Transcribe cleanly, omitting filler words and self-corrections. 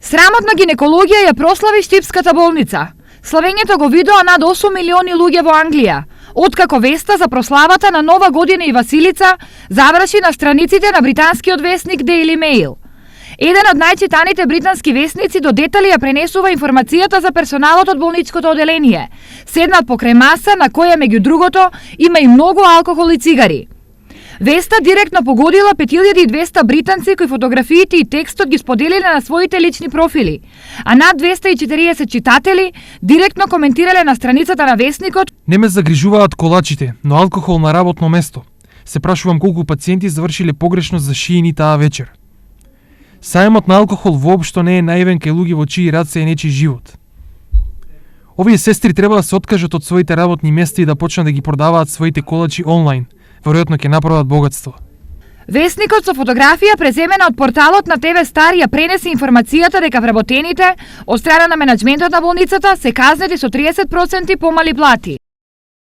Срамотна гинекологија ја прослави Штипската болница. Славењето го видоа над 8 милиони луѓе во Англија, откако веста за прославата на Нова година и Василица заврши на страниците на британскиот весник Daily Mail. Еден од најчитаните британски весници до детали ја пренесува информацијата за персоналот од болничкото оделение, седнат покрај маса на која меѓу другото има и многу алкохол и цигари. Веста директно погодила 5200 британци кои фотографиите и текстот ги споделиле на своите лични профили, а над 240 читатели директно коментирале на страницата на весникот: "Не ме загрижуваат колачите, но алкохол на работно место. Се прашувам колку пациенти завршиле погрешно за шиини таа вечер. Сајмот на алкохол воопшто не е наивен кај луѓе во чии раце е нечи живот. Овие сестри треба да се откажат од своите работни места и да почнат да ги продаваат своите колачи онлайн. Веројатно ќе направат богатство." Весникот со фотографија преземена од порталот на ТВ Стар ја пренесе информацијата дека вработените од страна на менаџментот на болницата се казнети со 30% помали плати.